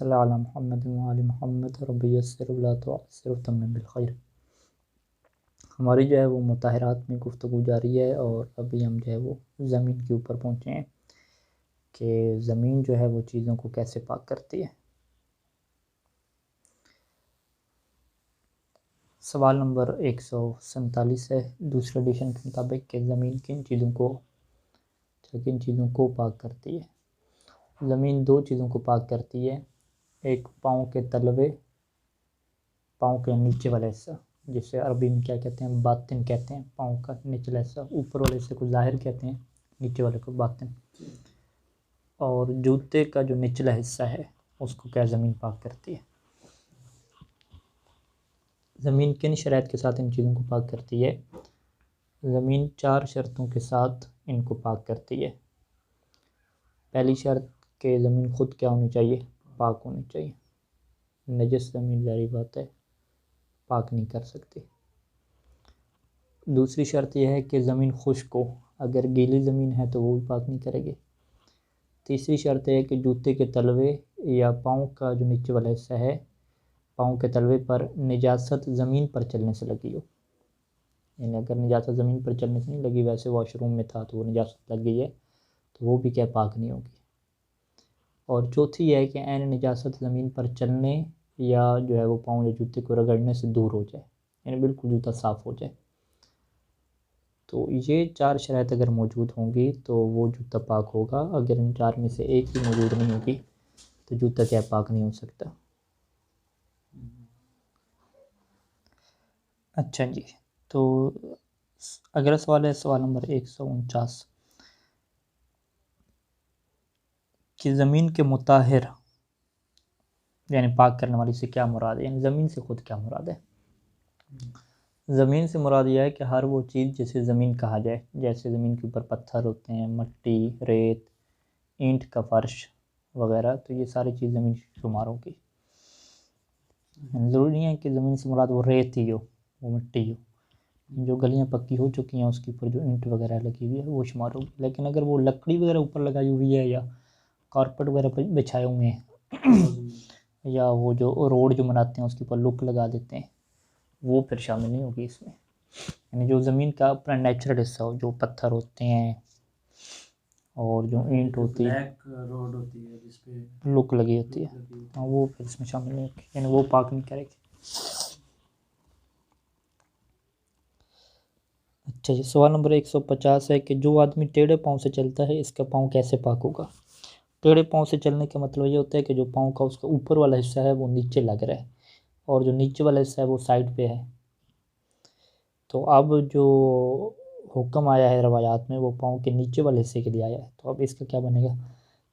صلی اللہ علیہ محمد وعلی محمد رب یسر ولا تعسر وتمم بالخیر۔ ہماری جو ہے وہ مطہرات میں گفتگو جاری ہے، اور ابھی ہم جو ہے وہ زمین کے اوپر پہنچے ہیں کہ زمین جو ہے وہ چیزوں کو کیسے پاک کرتی ہے۔ سوال نمبر 147 ہے دوسرے ایڈیشن کے مطابق کہ زمین کن چیزوں کو پاک کرتی ہے۔ زمین دو چیزوں کو پاک کرتی ہے، ایک پاؤں کے تلوے، پاؤں کے نیچے والا حصہ جسے عربی میں کیا کہتے ہیں، باطن کہتے ہیں، پاؤں کا نچلا حصہ، اوپر والے حصے کو ظاہر کہتے ہیں، نیچے والے کو باطن، اور جوتے کا جو نچلا حصہ ہے اس کو کیا زمین پاک کرتی ہے۔ زمین کن شرائط کے ساتھ ان چیزوں کو پاک کرتی ہے؟ زمین 4 شرطوں کے ساتھ ان کو پاک کرتی ہے۔ پہلی شرط کہ زمین خود کیا ہونی چاہیے، پاک ہونی چاہیے۔ نجس زمین ظاہری بات ہے پاک نہیں کر سکتی۔ دوسری شرط یہ ہے کہ زمین خشک ہو، اگر گیلی زمین ہے تو وہ بھی پاک نہیں کرے گی۔ تیسری شرط ہے کہ جوتے کے تلوے یا پاؤں کا جو نیچے والا حصہ ہے، پاؤں کے تلوے پر نجاست زمین پر چلنے سے لگی ہو، یعنی اگر نجاست زمین پر چلنے سے نہیں لگی، ویسے واش روم میں تھا تو وہ نجاست لگ گئی ہے تو وہ بھی کیا پاک نہیں ہوگی۔ اور چوتھی یہ ہے کہ عین نجاست زمین پر چلنے یا جو ہے وہ پاؤں یا جوتے کو رگڑنے سے دور ہو جائے، یعنی بالکل جوتا صاف ہو جائے۔ تو یہ 4 شرائط اگر موجود ہوں گی تو وہ جوتا پاک ہوگا، اگر ان 4 میں سے ایک بھی موجود نہیں ہوگی تو جوتا کیا پاک نہیں ہو سکتا۔ اچھا جی، تو اگلا سوال ہے سوال نمبر 149 کہ زمین کے مطہر یعنی پاک کرنے والی سے کیا مراد ہے، یعنی زمین سے خود کیا مراد ہے۔ زمین سے مراد یہ ہے کہ ہر وہ چیز جسے زمین کہا جائے، جیسے زمین کے اوپر پتھر ہوتے ہیں، مٹی، ریت، اینٹ کا فرش وغیرہ، تو یہ ساری چیز زمین شمار ہوگی۔ ضروری نہیں ہے کہ زمین سے مراد وہ ریت ہی ہو، وہ مٹی ہو، جو گلیاں پکی ہو چکی ہیں اس کے اوپر جو اینٹ وغیرہ لگی ہوئی ہے وہ شمار ہوگی۔ لیکن اگر وہ لکڑی وغیرہ اوپر لگائی ہوئی ہے یا کارپیٹ وغیرہ بچھائے ہوئے ہیں یا وہ جو روڈ جو بناتے ہیں اس کے اوپر لک لگا دیتے ہیں، وہ پھر شامل نہیں ہوگی اس میں۔ یعنی جو زمین کا اپنا نیچرل حصہ ہو، جو پتھر ہوتے ہیں اور جو اینٹ ہوتی ہے، روڈ ہوتی ہے جس پہ لک لگی ہوتی ہے، وہ پھر اس میں شامل نہیں ہوگی، یعنی وہ پاک نہیں کرے گی۔ اچھا جی، سوال نمبر 150 ہے کہ جو آدمی ٹیڑھے پاؤں سے چلتا ہے اس کا پاؤں کیسے پاک ہوگا۔ ٹیڑھے پاؤں سے چلنے کا مطلب یہ ہوتا ہے کہ جو پاؤں کا اس کا اوپر والا حصہ ہے وہ نیچے لگ رہا ہے، اور جو نیچے والا حصہ ہے وہ سائڈ پہ ہے۔ تو اب جو حکم آیا ہے روایات میں وہ پاؤں کے نیچے والے حصے کے لیے آیا ہے، تو اب اس کا کیا بنے گا؟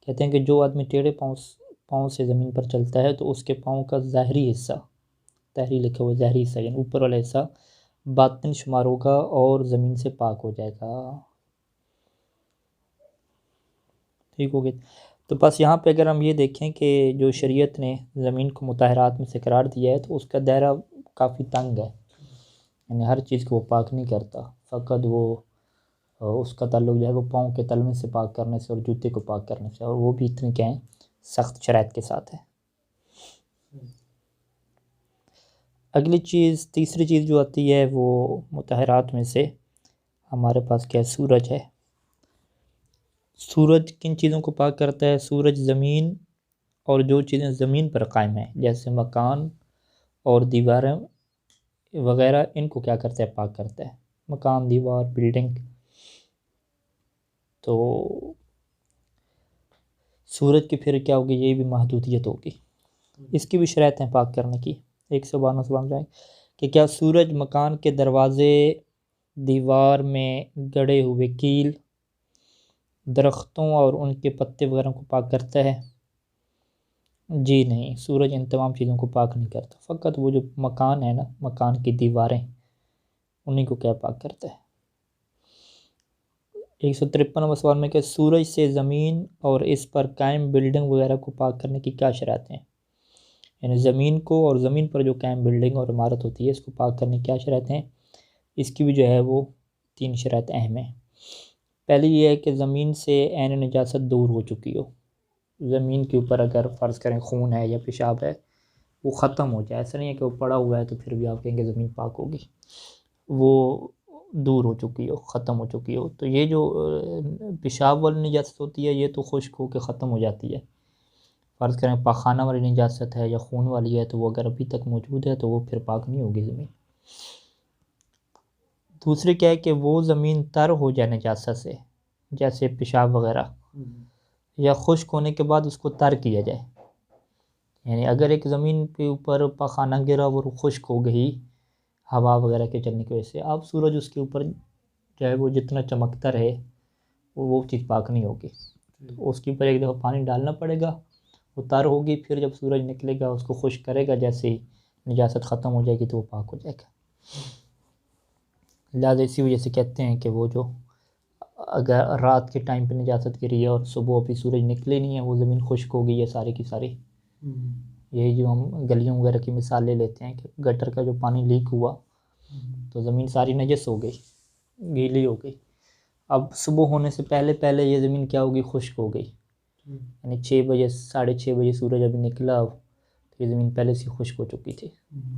کہتے ہیں کہ جو آدمی ٹیڑھے پاؤں سے زمین پر چلتا ہے تو اس کے پاؤں کا ظاہری حصہ، تحریر لکھا ہوا ظاہری حصہ یعنی اوپر والا حصہ باطن شمار ہوگا اور زمین سے پاک ہو جائے گا۔ ٹھیک ہو گیا؟ تو بس یہاں پہ اگر ہم یہ دیکھیں کہ جو شریعت نے زمین کو مطہرات میں سے قرار دیا ہے تو اس کا دائرہ کافی تنگ ہے، یعنی ہر چیز کو وہ پاک نہیں کرتا، فقط وہ اس کا تعلق جو ہے وہ پاؤں کے تلوے سے پاک کرنے سے اور جوتے کو پاک کرنے سے، اور وہ بھی اتنے کیا ہیں، سخت شرائط کے ساتھ ہے۔ اگلی چیز، تیسری چیز جو آتی ہے وہ مطہرات میں سے ہمارے پاس کیا ہے، سورج ہے۔ سورج کن چیزوں کو پاک کرتا ہے؟ سورج زمین اور جو چیزیں زمین پر قائم ہیں جیسے مکان اور دیواریں وغیرہ، ان کو کیا کرتا ہے، پاک کرتا ہے۔ مکان، دیوار، بلڈنگ، تو سورج کی پھر کیا ہوگی، یہ بھی محدودیت ہوگی، اس کی بھی شرائط ہیں پاک کرنے کی۔ 152 سوال جائیں کہ کیا سورج مکان کے دروازے، دیوار میں گڑے ہوئے کیل، درختوں اور ان کے پتے وغیرہ کو پاک کرتا ہے؟ جی نہیں، سورج ان تمام چیزوں کو پاک نہیں کرتا، فقط وہ جو مکان ہے نا، مکان کی دیواریں، انہیں کو کیا پاک کرتا ہے۔ 153 سوال میں کہ سورج سے زمین اور اس پر قائم بلڈنگ وغیرہ کو پاک کرنے کی کیا شرائط ہیں؟ یعنی زمین کو اور زمین پر جو قائم بلڈنگ اور عمارت ہوتی ہے اس کو پاک کرنے کی کیا شرائط ہیں؟ اس کی بھی جو ہے وہ 3 شرائط اہم ہیں۔ پہلی یہ ہے کہ زمین سے عین نجاست دور ہو چکی ہو، زمین کے اوپر اگر فرض کریں خون ہے یا پیشاب ہے وہ ختم ہو جائے، ایسا نہیں ہے کہ وہ پڑا ہوا ہے تو پھر بھی آپ کہیں گے زمین پاک ہوگی، وہ دور ہو چکی ہو، ختم ہو چکی ہو. تو یہ جو پیشاب والی نجاست ہوتی ہے یہ تو خشک ہو کے ختم ہو جاتی ہے. فرض کریں پاخانہ والی نجاست ہے یا خون والی ہے تو وہ اگر ابھی تک موجود ہے تو وہ پھر پاک نہیں ہوگی زمین. دوسری کیا ہے کہ وہ زمین تر ہو جائے نجاست سے، جیسے پیشاب وغیرہ، یا خشک ہونے کے بعد اس کو تر کیا جائے. یعنی اگر ایک زمین کے اوپر پاخانہ گرا وہ خشک ہو گئی ہوا وغیرہ کے چلنے کی وجہ سے، اب سورج اس کے اوپر جو ہے وہ جتنا چمکتا رہے وہ چیز پاک نہیں ہوگی. تو اس کے اوپر ایک دفعہ پانی ڈالنا پڑے گا، وہ تر ہوگی، پھر جب سورج نکلے گا اس کو خشک کرے گا، جیسے ہی نجاست ختم ہو جائے گی تو وہ پاک ہو جائے گا. لہٰذا اسی وجہ سے کہتے ہیں کہ وہ جو اگر رات کے ٹائم پہ نجاست گری ہے اور صبح ابھی سورج نکلے نہیں ہے وہ زمین خشک ہو گئی ہے ساری کی ساری. یہی جو ہم گلیوں وغیرہ کی مثال لے لیتے ہیں کہ گٹر کا جو پانی لیک ہوا تو زمین ساری نجس ہو گئی، گیلی ہو گئی. اب صبح ہونے سے پہلے یہ زمین کیا ہوگی؟ خشک ہو گئی. یعنی 6 بجے 6:30 بجے سورج ابھی نکلا تو یہ زمین پہلے سے خشک ہو چکی تھی،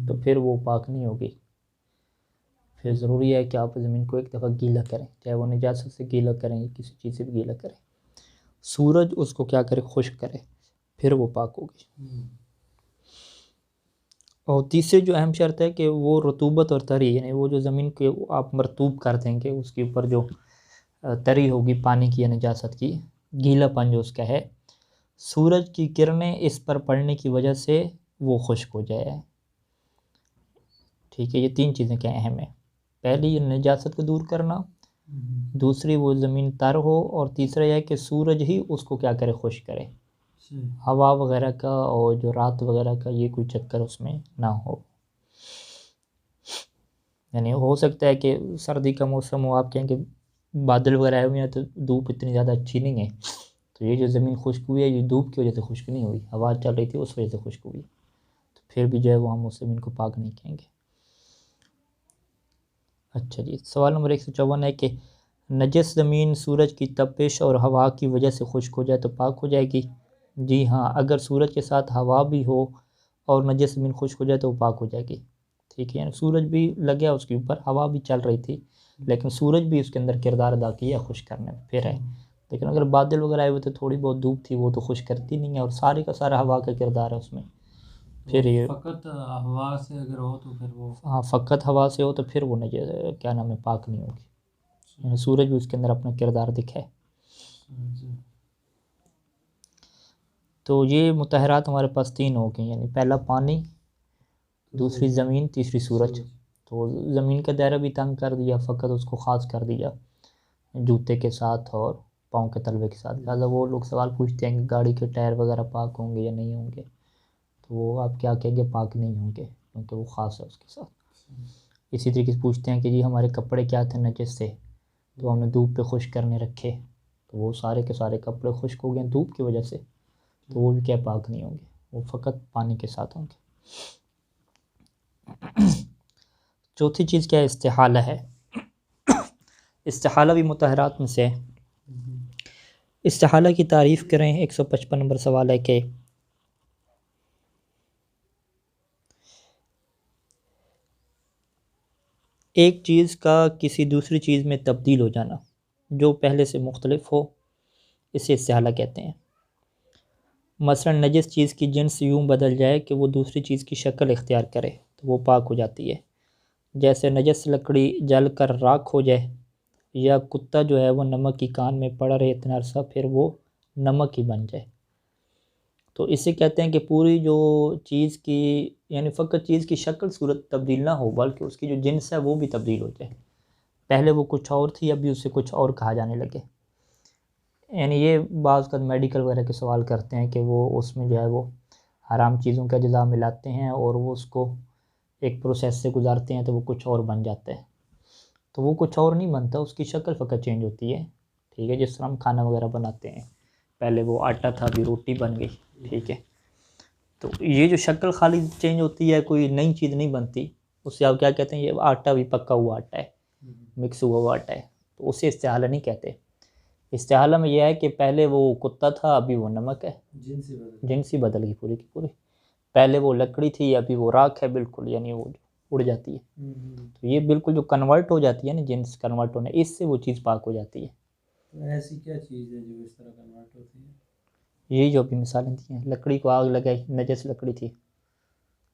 تو پھر وہ پاک نہیں ہوگی. پھر ضروری ہے کہ آپ زمین کو ایک دفعہ گیلا کریں، چاہے وہ نجاست سے گیلا کریں یا کسی چیز سے بھی گیلا کریں. سورج اس کو کیا کرے؟ خشک کرے، پھر وہ پاک ہوگی. اور تیسری جو اہم شرط ہے کہ وہ رطوبت اور تری، یعنی وہ جو زمین کے آپ مرطوب کر دیں گے اس کے اوپر جو تری ہوگی پانی کی یا نجاست کی، گیلا پن جو اس کا ہے، سورج کی کرنیں اس پر پڑنے کی وجہ سے وہ خشک ہو جائے. ٹھیک ہے، یہ 3 چیزیں کیا اہم ہیں. پہلی نجاست کو دور کرنا، دوسری وہ زمین تر ہو، اور تیسرا یہ ہے کہ سورج ہی اس کو کیا کرے؟ خشک کرے. ہوا وغیرہ کا اور جو رات وغیرہ کا یہ کوئی چکر اس میں نہ ہو. یعنی ہو سکتا ہے کہ سردی کا موسم ہو، آپ کہیں کہ بادل وغیرہ آئے ہوئے ہیں تو دھوپ اتنی زیادہ اچھی نہیں ہے، تو یہ جو زمین خشک ہوئی ہے یہ دھوپ کی وجہ سے خشک نہیں ہوئی، ہوا چل رہی تھی اس وجہ سے خشک ہوئی، تو پھر بھی جو ہے وہ ہم اس زمین کو پاک نہیں کہیں گے. اچھا جی، سوال نمبر 154 ہے کہ نجس زمین سورج کی تپش اور ہوا کی وجہ سے خشک ہو جائے تو پاک ہو جائے گی؟ جی ہاں، اگر سورج کے ساتھ ہوا بھی ہو اور نجس زمین خشک ہو جائے تو وہ پاک ہو جائے گی. ٹھیک ہے، یعنی سورج بھی لگیا اس کے اوپر، ہوا بھی چل رہی تھی لیکن سورج بھی اس کے اندر کردار ادا کیا خشک کرنے میں، پھر ہے. لیکن اگر بادل وغیرہ آئے ہوئے تو تھوڑی بہت دھوپ تھی وہ تو خشک کرتی نہیں ہے، اور سارے کا سارا ہوا کا کردار ہے اس میں. پھر یہ فقط ہوا سے اگر ہو تو پھر وہ ہاں فقط ہوا سے ہو تو پھر وہ کیا نام ہے؟ پاک نہیں ہوگی. یعنی سورج بھی اس کے اندر اپنا کردار دکھائے. تو یہ مطہرات ہمارے پاس 3 ہو گئیں، یعنی پہلا پانی، دوسری زمین، تیسری سورج. تو زمین کا دائرہ بھی تنگ کر دیا، فقط اس کو خاص کر دیا جوتے کے ساتھ اور پاؤں کے تلوے کے ساتھ. لہٰذا وہ لوگ سوال پوچھتے ہیں کہ گاڑی کے ٹائر وغیرہ پاک ہوں گے یا نہیں ہوں گے، تو وہ آپ کیا کہیں گے؟ پاک نہیں ہوں گے، کیونکہ وہ خاص ہے اس کے ساتھ. اسی طریقے سے پوچھتے ہیں کہ جی ہمارے کپڑے کیا تھے نجس سے، تو ہم نے دھوپ پہ خشک کرنے رکھے تو وہ سارے کے سارے کپڑے خشک ہو گئے دھوپ کی وجہ سے، تو وہ بھی کیا پاک نہیں ہوں گے، وہ فقط پانی کے ساتھ ہوں گے. چوتھی چیز کیا ہے؟ استحالہ ہے. استحالہ بھی مطہرات میں سے ہے. استحالہ کی تعریف کریں. 155 نمبر سوال ہے کہ ایک چیز کا کسی دوسری چیز میں تبدیل ہو جانا جو پہلے سے مختلف ہو، اسے استحالہ کہتے ہیں. مثلا نجس چیز کی جنس یوں بدل جائے کہ وہ دوسری چیز کی شکل اختیار کرے تو وہ پاک ہو جاتی ہے. جیسے نجس لکڑی جل کر راکھ ہو جائے، یا کتا جو ہے وہ نمک کی کان میں پڑا رہے اتنا عرصہ پھر وہ نمک ہی بن جائے. تو اسے کہتے ہیں کہ پوری جو چیز کی یعنی فقط چیز کی شکل صورت تبدیل نہ ہو بلکہ اس کی جو جنس ہے وہ بھی تبدیل ہو جائے. پہلے وہ کچھ اور تھی، ابھی اسے کچھ اور کہا جانے لگے. یعنی یہ بعض کا میڈیکل وغیرہ کے سوال کرتے ہیں کہ وہ اس میں جو ہے وہ حرام چیزوں کا اجزاء ملاتے ہیں اور وہ اس کو ایک پروسیس سے گزارتے ہیں تو وہ کچھ اور بن جاتا ہے. تو وہ کچھ اور نہیں بنتا، اس کی شکل فقط چینج ہوتی ہے. ٹھیک ہے، جس طرح ہم کھانا وغیرہ بناتے ہیں، پہلے وہ آٹا تھا ابھی روٹی بن گئی. ٹھیک ہے، تو یہ جو شکل خالی چینج ہوتی ہے، کوئی نئی چیز نہیں بنتی. اس سے آپ کیا کہتے ہیں؟ یہ آٹا بھی پکا ہوا آٹا ہے، مکس ہوا ہوا آٹا ہے، تو اسے استحالہ نہیں کہتے. استحالہ میں یہ ہے کہ پہلے وہ کتا تھا ابھی وہ نمک ہے، جنسی بدل بدل گئی پوری کی پوری، پہلے وہ لکڑی تھی ابھی وہ راکھ ہے بالکل، یعنی وہ اڑ جاتی ہے، تو یہ بالکل جو کنورٹ ہو جاتی ہے نا، جنس کنورٹ ہونے، اس سے وہ چیز پاک ہو جاتی ہے۔ تو ایسی کیا چیز ہے جو اس طرح کنورٹ ہوتی ہے؟ یہی جو ابھی مثالیں دی ہیں، لکڑی کو آگ لگائی، نجس لکڑی تھی،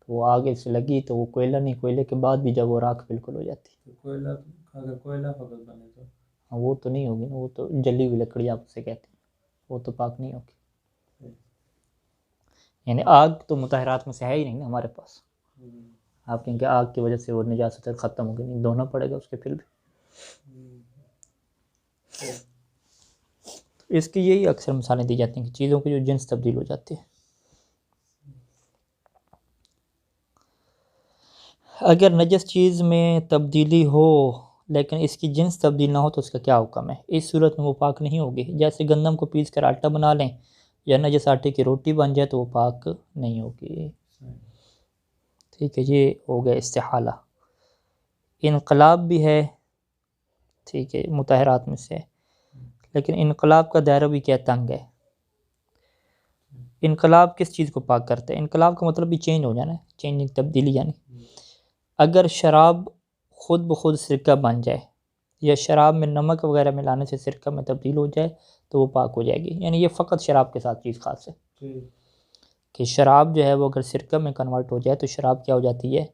تو وہ آگ سے لگی تو وہ کوئلہ نہیں، کوئلے کے بعد بھی جب وہ راکھ بالکل ہو جاتی، تو کوئلہ، اگر کوئلہ فقط بنے تو ہاں وہ تو نہیں ہوگی نا، وہ تو جلی ہوئی لکڑی آپ اسے کہتے ہیں، وہ تو پاک نہیں ہوگی، یعنی آگ تو مطہرات میں سے ہے ہی نہیں نا ہمارے پاس، آپ کہیں کہ آگ کی وجہ سے وہ نجاست ختم ہو گئی، نہیں، دھونا پڑے گا اس کے پھر بھی۔ اس کی یہی اکثر مثالیں دی جاتی ہیں کہ چیزوں کی جو جنس تبدیل ہو جاتی ہے۔ اگر نجس چیز میں تبدیلی ہو لیکن اس کی جنس تبدیل نہ ہو تو اس کا کیا حکم ہے؟ اس صورت میں وہ پاک نہیں ہوگی، جیسے گندم کو پیس کر آٹا بنا لیں یا نجس آٹے کی روٹی بن جائے تو وہ پاک نہیں ہوگی۔ ٹھیک ہے، یہ ہو گیا استحالہ۔ انقلاب بھی ہے، ٹھیک ہے، مطہرات میں سے، لیکن انقلاب کا دائرہ بھی کیا تنگ ہے۔ انقلاب کس چیز کو پاک کرتا ہے؟ انقلاب کا مطلب بھی چینج ہو جانا ہے، چینجنگ، تبدیلی، یعنی اگر شراب خود بخود سرکہ بن جائے یا شراب میں نمک وغیرہ ملانے سے سرکہ میں تبدیل ہو جائے تو وہ پاک ہو جائے گی، یعنی یہ فقط شراب کے ساتھ چیز خاص ہے کہ شراب جو ہے وہ اگر سرکہ میں کنورٹ ہو جائے تو شراب کیا ہو جاتی ہے؟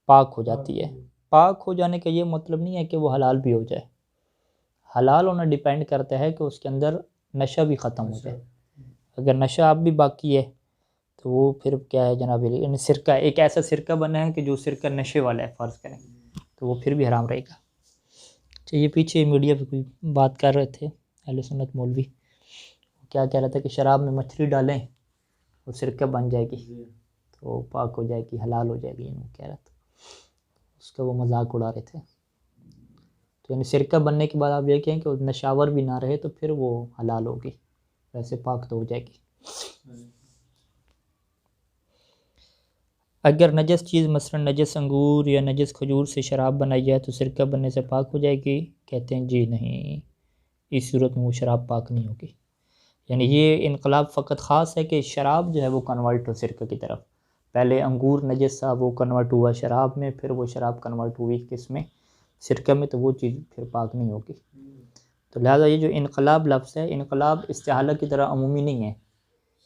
پاک ہو جاتی ہے۔ پاک ہو جانے کا یہ مطلب نہیں ہے کہ وہ حلال بھی ہو جائے، حلال ہونا ڈیپینڈ کرتا ہے کہ اس کے اندر نشہ بھی ختم ہو جائے، اگر نشہ اب بھی باقی ہے تو وہ پھر کیا ہے جناب، یعنی سرکہ ایک ایسا سرکہ بنا ہے کہ جو سرکہ نشے والا ہے فرض کریں، تو وہ پھر بھی حرام رہے گا۔ اچھا، یہ پیچھے میڈیا پہ کوئی بات کر رہے تھے اہل سنت مولوی، کیا کہہ رہا تھا کہ شراب میں مچھلی ڈالیں وہ سرکہ بن جائے گی تو وہ پاک ہو جائے گی، حلال ہو جائے گی، وہ کہہ رہا تھا، اس کا وہ مذاق اڑا رہے تھے۔ تو یعنی سرکہ بننے کے بعد آپ یہ کہیں کہ وہ نشاور بھی نہ رہے تو پھر وہ حلال ہوگی، ویسے پاک تو ہو جائے گی۔ اگر نجس چیز مثلا نجس انگور یا نجس کھجور سے شراب بنائی جائے تو سرکہ بننے سے پاک ہو جائے گی؟ کہتے ہیں جی نہیں، اس صورت میں وہ شراب پاک نہیں ہوگی، یعنی یہ انقلاب فقط خاص ہے کہ شراب جو ہے وہ کنورٹ ہو سرکہ کی طرف، پہلے انگور نجس تھا وہ کنورٹ ہوا شراب میں، پھر وہ شراب کنورٹ ہوئی کس میں؟ سرکہ میں، تو وہ چیز پھر پاک نہیں ہوگی۔ تو لہٰذا یہ جو انقلاب لفظ ہے، انقلاب استحالہ کی طرح عمومی نہیں ہے،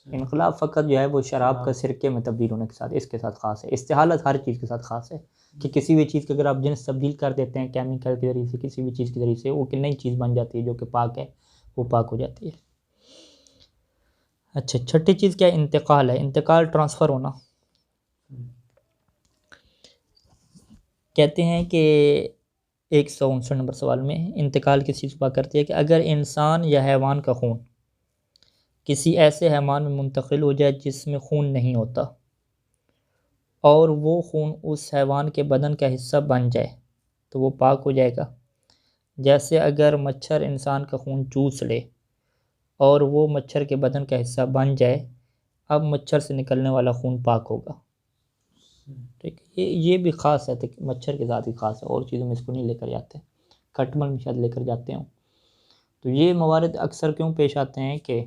انقلاب فقط جو ہے وہ شراب کا سرکے میں تبدیل ہونے کے ساتھ، اس کے ساتھ خاص ہے، استحالہ ہر چیز کے ساتھ خاص ہے کہ کسی بھی چیز کی اگر آپ جنس تبدیل کر دیتے ہیں کیمیکل کے ذریعے سے، کسی بھی چیز کے ذریعے سے، وہ کہ نئی چیز بن جاتی ہے جو کہ پاک ہے، وہ پاک ہو جاتی ہے۔ اچھا، چھٹی چیز کیا ہے؟ انتقال ہے، انتقال، ٹرانسفر ہونا۔ کہتے ہیں کہ 159 نمبر سوال میں انتقال کس چیز کو پاک کرتی ہے کہ اگر انسان یا حیوان کا خون کسی ایسے حیوان میں منتقل ہو جائے جس میں خون نہیں ہوتا اور وہ خون اس حیوان کے بدن کا حصہ بن جائے تو وہ پاک ہو جائے گا۔ جیسے اگر مچھر انسان کا خون چوس لے اور وہ مچھر کے بدن کا حصہ بن جائے، اب مچھر سے نکلنے والا خون پاک ہوگا۔ ٹھیک ہے، یہ بھی خاص ہے، مچھر کے ذات ہی خاص ہے، اور چیزوں میں اس کو نہیں لے کر جاتے، کھٹمل میں شاید لے کر جاتے ہوں۔ تو یہ موارد اکثر کیوں پیش آتے ہیں کہ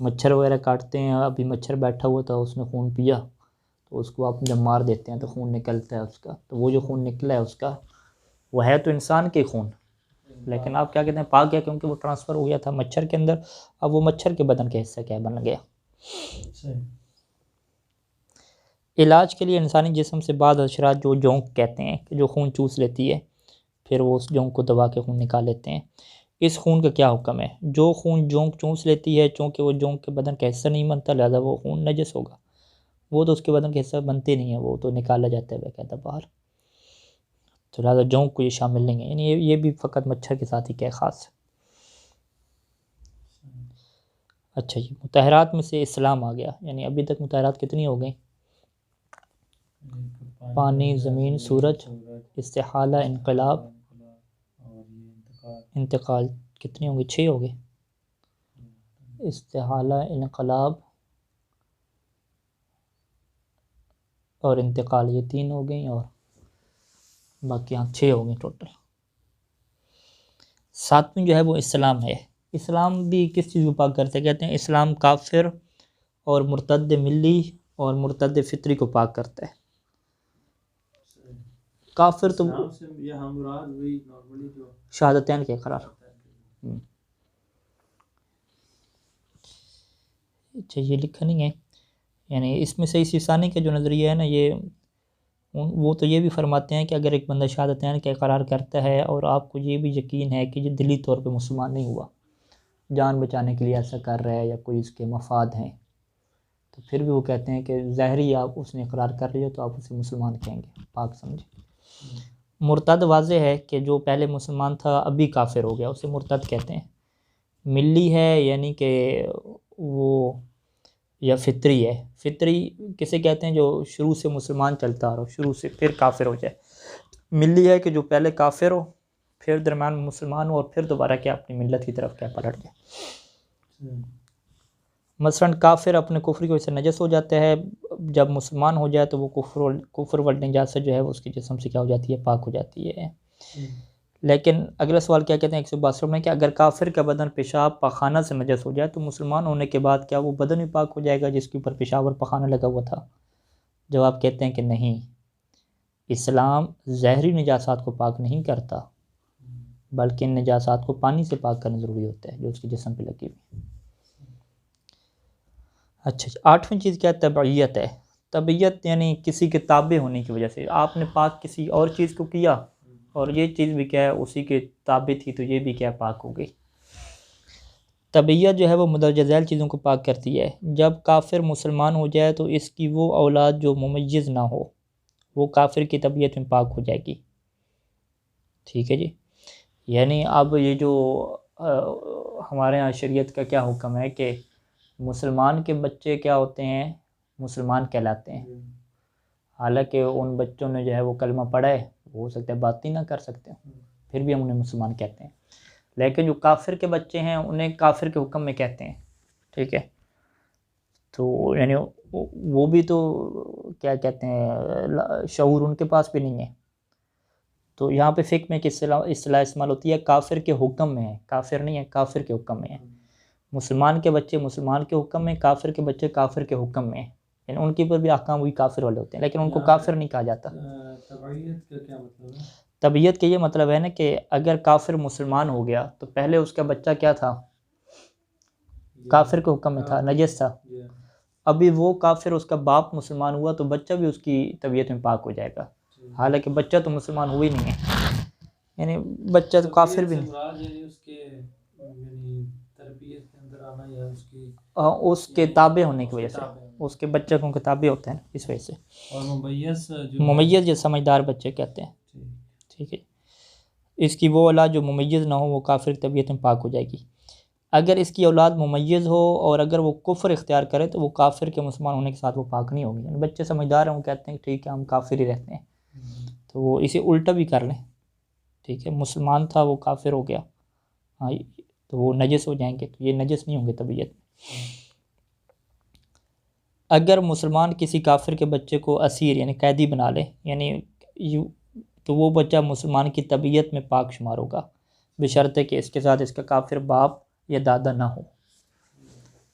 مچھر وغیرہ کاٹتے ہیں، ابھی مچھر بیٹھا ہوا تھا اس نے خون پیا تو اس کو آپ جب مار دیتے ہیں تو خون نکلتا ہے اس کا، تو وہ جو خون نکلا ہے اس کا وہ ہے تو انسان کے خون، لیکن آپ کیا کہتے ہیں پاک گیا کیونکہ وہ ٹرانسفر ہو گیا تھا مچھر کے اندر، اب وہ مچھر کے بدن کا حصہ کیا بن گیا۔ علاج کے لیے انسانی جسم سے بعض حشرات جو جونک کہتے ہیں کہ جو خون چوس لیتی ہے پھر وہ اس جونک کو دبا کے خون نکال لیتے ہیں، اس خون کا کیا حکم ہے؟ جو خون جونک چوس لیتی ہے چونکہ وہ جونک کے بدن کا حصہ نہیں بنتا لہذا وہ خون نجس ہوگا، وہ تو اس کے بدن کا حصہ بنتے نہیں ہیں، وہ تو نکالا جاتا ہے باقاعدہ باہر، تو لہٰذا جونک کو یہ شامل نہیں ہے، یعنی یہ بھی فقط مچھر کے ساتھ ہی کیا خاص ہے۔ اچھا جی، مطہرات میں سے اسلام آ گیا، یعنی ابھی تک مطہرات کتنی ہو گئیں؟ پانی، زمین، سورج، استحالہ، انقلاب، انتقال، کتنی ہوں گی؟ 6 ہو گئے، استحالہ، انقلاب اور انتقال، یہ 3 ہو گئیں اور باقی 6 ہو گئیں ٹوٹل۔ 7ویں جو ہے وہ اسلام ہے، اسلام بھی کس چیز کو پاک کرتے ہیں؟ کہتے ہیں اسلام کافر اور مرتد ملی اور مرتد فطری کو پاک کرتا ہے۔ کافر تو اسلام سے یہاں مراد وہی نارملی جو شہادتین کے قرار۔ اچھا یہ لکھا نہیں ہے، یعنی اس میں صحیح ثانی کا جو نظریہ ہے نا، یہ وہ تو یہ بھی فرماتے ہیں کہ اگر ایک بندہ شہادتین کا اقرار کرتا ہے اور آپ کو یہ بھی یقین ہے کہ یہ دلی طور پہ مسلمان نہیں ہوا، جان بچانے کے لیے ایسا کر رہا ہے یا کوئی اس کے مفاد ہیں، تو پھر بھی وہ کہتے ہیں کہ ظاہری آپ اس نے اقرار کر لیا تو آپ اسے مسلمان کہیں گے، پاک سمجھیں۔ مرتد واضح ہے کہ جو پہلے مسلمان تھا ابھی کافر ہو گیا، اسے مرتد کہتے ہیں۔ ملی ہے یعنی کہ وہ یا فطری ہے۔ فطری کسے کہتے ہیں؟ جو شروع سے مسلمان چلتا آ رہا ہو، شروع سے پھر کافر ہو جائے۔ ملی ہے کہ جو پہلے کافر ہو، پھر درمیان میں مسلمان ہو، اور پھر دوبارہ کیا اپنی ملت کی طرف کیا پلٹ جائے۔ مثلا کافر اپنے کفر کی وجہ سے نجس ہو جاتا ہے، جب مسلمان ہو جائے تو وہ کفر والنجاست جو ہے اس کی جسم سے کیا ہو جاتی ہے؟ پاک ہو جاتی ہے۔ لیکن اگلا سوال کیا کہتے ہیں 162 میں کہ اگر کافر کا بدن پیشاب پاخانہ سے نجس ہو جائے تو مسلمان ہونے کے بعد کیا وہ بدن بھی پاک ہو جائے گا جس کے اوپر پیشاب اور پاخانہ لگا ہوا تھا؟ جواب کہتے ہیں کہ نہیں، اسلام ظاہری نجاسات کو پاک نہیں کرتا، بلکہ ان نجاسات کو پانی سے پاک کرنا ضروری ہوتا ہے جو اس کے جسم پہ لگی ہوئی۔ اچھا 8ویں چیز کیا ہے؟ تبعیت ہے۔ تبعیت یعنی کسی کے تابع ہونے کی وجہ سے آپ نے پاک کسی اور چیز کو کیا اور یہ چیز بھی کیا ہے اسی کے تابع تھی تو یہ بھی کیا پاک ہو گئی۔ تبعیت جو ہے وہ مندرجہ ذیل چیزوں کو پاک کرتی ہے۔ جب کافر مسلمان ہو جائے تو اس کی وہ اولاد جو ممیز نہ ہو وہ کافر کی تبعیت میں پاک ہو جائے گی، ٹھیک ہے جی۔ یعنی اب یہ جو ہمارے ہاں شریعت کا کیا حکم ہے کہ مسلمان کے بچے کیا ہوتے ہیں؟ مسلمان کہلاتے ہیں، حالانکہ ان بچوں نے جو ہے وہ کلمہ پڑھا ہے، ہو سکتا ہے بات ہی نہ کر سکتے ہیں، پھر بھی ہم انہیں مسلمان کہتے ہیں۔ لیکن جو کافر کے بچے ہیں انہیں کافر کے حکم میں کہتے ہیں، ٹھیک ہے۔ تو یعنی وہ بھی تو کیا کہتے ہیں شعور ان کے پاس بھی نہیں ہے۔ تو یہاں پہ فقہ میں کس اصطلاح استعمال ہوتی ہے؟ کافر کے حکم میں ہے، کافر نہیں ہے، کافر کے حکم میں ہے۔ مسلمان کے بچے مسلمان کے حکم میں، کافر کے بچے کافر کے حکم میں ہیں، یعنی ان کے اوپر بھی احکام وہی کافر والے ہوتے ہیں، لیکن ان کو کافر نہیں کہا جاتا۔ تبعیت کا کیا مطلب ہے؟ تبعیت کے یہ مطلب ہے نا کہ اگر کافر مسلمان ہو گیا تو پہلے اس کا بچہ کیا تھا؟ کافر کے حکم میں تھا، نجس تھا۔ ابھی وہ کافر اس کا باپ مسلمان ہوا تو بچہ بھی اس کی طبیعت میں پاک ہو جائے گا، حالانکہ بچہ تو مسلمان ہوئی نہیں ہے، یعنی بچہ تو کافر بھی نہیں، یعنی اس کے یعنی تربیت کے اندر آنا یا اس کے تابع ہونے کی وجہ سے، اس کے بچے کو تابع ہوتے ہیں اس وجہ سے۔ اور ممیز جو سمجھدار بچے کہتے ہیں، ٹھیک ہے۔ اس کی وہ اولاد جو ممیز نہ ہو وہ کافر کی طبیعت میں پاک ہو جائے گی۔ اگر اس کی اولاد ممیز ہو اور اگر وہ کفر اختیار کرے تو وہ کافر کے مسلمان ہونے کے ساتھ وہ پاک نہیں ہوگی، یعنی بچے سمجھدار ہیں وہ کہتے ہیں ٹھیک ہے ہم کافر ہی رہتے ہیں، تو وہ اسے الٹا بھی کر لیں، ٹھیک ہے۔ مسلمان تھا وہ کافر ہو گیا، ہاں تو وہ نجس ہو جائیں گے، تو یہ نجس نہیں ہوں گے طبیعت میں۔ اگر مسلمان کسی کافر کے بچے کو اسیر یعنی قیدی بنا لے، یعنی تو وہ بچہ مسلمان کی طبیعت میں پاک شمار ہوگا، بشرطے کہ اس کے ساتھ اس کا کافر باپ یا دادا نہ ہو۔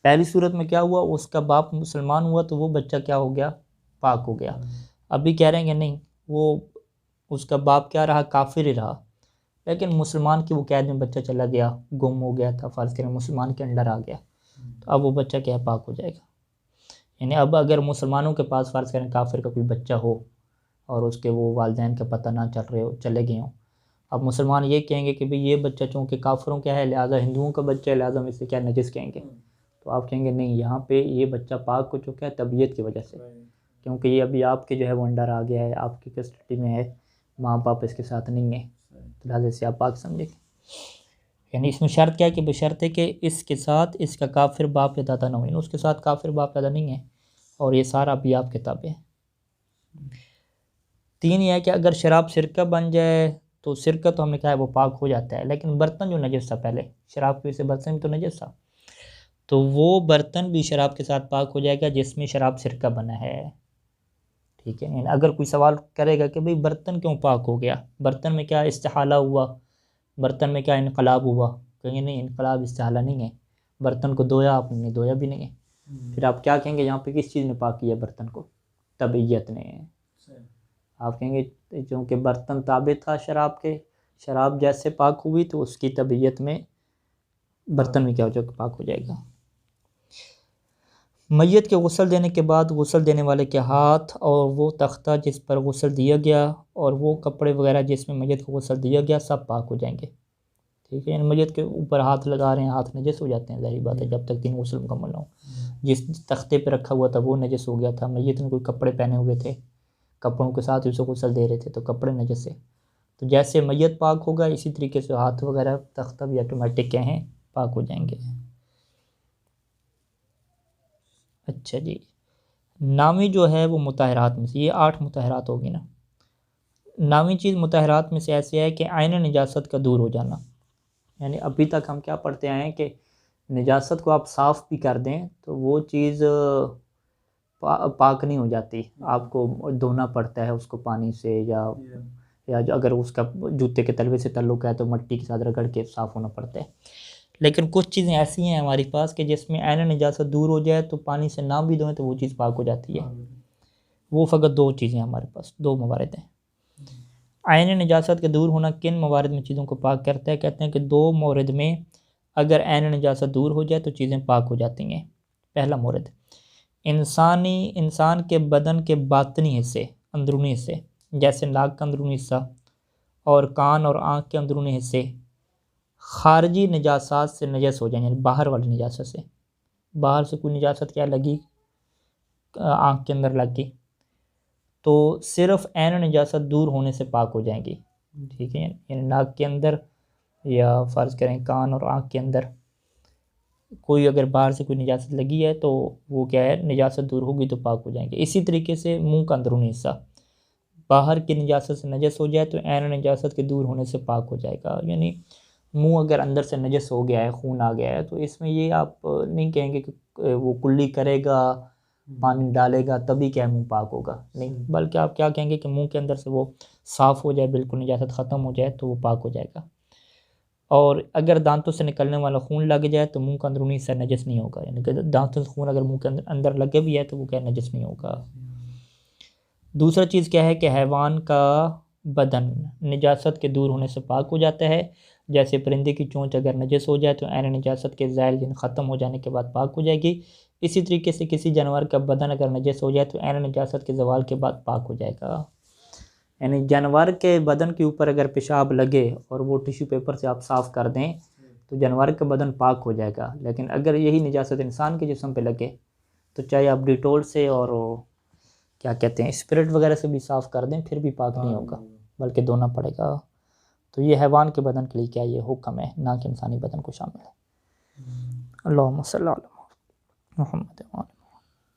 پہلی صورت میں کیا ہوا؟ اس کا باپ مسلمان ہوا تو وہ بچہ کیا ہو گیا؟ پاک ہو گیا۔ ابھی کہہ رہے ہیں کہ نہیں، وہ اس کا باپ کیا رہا؟ کافر ہی رہا، لیکن مسلمان کی وہ قید میں بچہ چلا گیا، گم ہو گیا تھا، فرض کریں مسلمان کے انڈر آ گیا، تو اب وہ بچہ کیا پاک ہو جائے گا۔ یعنی اب اگر مسلمانوں کے پاس فرض کریں کافر کا کوئی بچہ ہو اور اس کے وہ والدین کا پتہ نہ چلے گئے ہوں، اب مسلمان یہ کہیں گے کہ بھئی یہ بچہ چونکہ کافروں کیا ہے لہٰذا ہندوؤں کا بچہ ہے لہٰذا ہم اسے کیا نجس کہیں گے، تو آپ کہیں گے نہیں، یہاں پہ یہ بچہ پاک ہو چکا ہے طبیعت کی وجہ سے، کیونکہ یہ ابھی آپ کے جو ہے وہ انڈر آ گیا ہے، آپ کی کسٹڈی میں ہے، ماں باپ اس کے ساتھ نہیں ہے، لہٰذا سے آپ پاک سمجھیں گے۔ یعنی اس میں شرط کیا ہے کہ بشرط ہے کہ اس کے ساتھ اس کا کافر باپ یا دادا نہ ہو، یعنی اس کے ساتھ کافر باپ دادا نہیں ہے اور یہ سارا ابھی آپ کے تابع ہے۔ 3 یہ ہے کہ اگر شراب سرکہ بن جائے تو سرکہ تو ہم نے کہا ہے وہ پاک ہو جاتا ہے، لیکن برتن جو نجس تھا پہلے شراب کی وجہ سے برتن بھی تو نجس تھا، تو وہ برتن بھی شراب کے ساتھ پاک ہو جائے گا جس میں شراب سرکہ بنا ہے، ٹھیک ہے۔ یعنی اگر کوئی سوال کرے گا کہ بھئی برتن کیوں پاک ہو گیا، برتن میں کیا استحالہ ہوا، برتن میں کیا انقلاب ہوا، کہیں نہیں انقلاب اس سے حال نہیں ہے، برتن کو دھویا آپ نے دھویا بھی نہیں ہے، پھر آپ کیا کہیں گے یہاں پہ کس چیز نے پاک کیا برتن کو؟ طبعیت نے۔ آپ کہیں گے چونکہ برتن تابع تھا شراب کے، شراب جیسے پاک ہوئی تو اس کی طبعیت میں برتن میں کیا ہو جائے گا، پاک ہو جائے گا۔ میت کے غسل دینے کے بعد غسل دینے والے کے ہاتھ اور وہ تختہ جس پر غسل دیا گیا اور وہ کپڑے وغیرہ جس میں میت کو غسل دیا گیا سب پاک ہو جائیں گے، ٹھیک ہے؟ یعنی میت کے اوپر ہاتھ لگا رہے ہیں، ہاتھ نجس ہو جاتے ہیں، ظاہری بات ہے جب تک 3 غسل مکمل نہ ہو۔ جس تختے پہ رکھا ہوا تھا وہ نجس ہو گیا تھا، میت نے کوئی کپڑے پہنے ہوئے تھے، کپڑوں کے ساتھ اسے غسل دے رہے تھے تو کپڑے نجس ہے، تو جیسے میت پاک ہوگا اسی طریقے سے ہاتھ وغیرہ تختہ بھی آٹومیٹک کیا ہیں، پاک ہو جائیں گے۔ اچھا جی، نامی جو ہے وہ مطہرات میں سے، یہ 8 مطہرات ہوگی نا۔ نامی چیز مطہرات میں سے ایسے ہے کہ عین نجاست کا دور ہو جانا، یعنی ابھی تک ہم کیا پڑھتے آئے ہیں کہ نجاست کو آپ صاف بھی کر دیں تو وہ چیز پاک نہیں ہو جاتی، آپ کو دھونا پڑتا ہے اس کو پانی سے، یا جو اگر اس کا جوتے کے تلوے سے تعلق ہے تو مٹی کے ساتھ رگڑ کے صاف ہونا پڑتا ہے۔ لیکن کچھ چیزیں ایسی ہیں ہمارے پاس کہ جس میں عین نجاست دور ہو جائے تو پانی سے نہ بھی دھوئیں تو وہ چیز پاک ہو جاتی ہے۔ وہ فقط 2 چیزیں ہمارے پاس، 2 موارد ہیں۔ عین نجاست کے دور ہونا کن موارد میں چیزوں کو پاک کرتا ہے؟ کہتے ہیں کہ 2 مورد میں اگر عین نجاست دور ہو جائے تو چیزیں پاک ہو جاتی ہیں۔ پہلا مورد، انسان کے بدن کے باطنی حصے، اندرونی حصے، جیسے ناک کا اندرونی حصہ اور کان اور آنکھ کے اندرونی حصے خارجی نجاسات سے نجس ہو جائیں، یعنی باہر والی نجاست سے، باہر سے کوئی نجاست کیا لگی، آنکھ کے اندر لگ گئی تو صرف عین نجاست دور ہونے سے پاک ہو جائیں گی، ٹھیک ہے؟ یعنی ناک کے اندر یا فرض کریں کان اور آنکھ کے اندر کوئی اگر باہر سے کوئی نجاست لگی ہے تو وہ کیا ہے، نجاست دور ہوگی تو پاک ہو جائیں گے۔ اسی طریقے سے منہ کا اندرونی حصہ باہر کی نجاست سے نجس ہو جائے تو عین نجاست کے دور ہونے سے پاک ہو جائے گا، یعنی منہ اگر اندر سے نجس ہو گیا ہے، خون آ گیا ہے تو اس میں یہ آپ نہیں کہیں گے کہ وہ کلی کرے گا، پانی ڈالے گا تبھی کیا منہ پاک ہوگا، نہیں، بلکہ آپ کیا کہیں گے کہ منہ کے اندر سے وہ صاف ہو جائے، بالکل نجاست ختم ہو جائے تو وہ پاک ہو جائے گا۔ اور اگر دانتوں سے نکلنے والا خون لگ جائے تو منہ کا اندرونی حصہ نجس نہیں ہوگا، یعنی کہ دانتوں سے خون اگر منہ کے اندر لگے بھی ہے تو وہ کیا نجس نہیں ہوگا۔ دوسرا چیز کیا ہے کہ حیوان کا بدن نجاست کے دور ہونے سے پاک ہو جاتا ہے، جیسے پرندے کی چونچ اگر نجس ہو جائے تو عین نجاست کے زائل یعنی ختم ہو جانے کے بعد پاک ہو جائے گی۔ اسی طریقے سے کسی جانور کا بدن اگر نجس ہو جائے تو عین نجاست کے زوال کے بعد پاک ہو جائے گا، یعنی جانور کے بدن کے اوپر اگر پیشاب لگے اور وہ ٹیشو پیپر سے آپ صاف کر دیں تو جانور کا بدن پاک ہو جائے گا، لیکن اگر یہی نجاست انسان کے جسم پہ لگے تو چاہے آپ ڈیٹول سے اور کیا کہتے ہیں اسپرٹ وغیرہ سے بھی صاف کر دیں پھر بھی پاک نہیں ہوگا، بلکہ دھونا پڑے گا۔ تو یہ حیوان کے بدن کے لیے کیا یہ حکم ہے، نہ کہ انسانی بدن کو شامل ہے۔ اللہم صلی علی محمد۔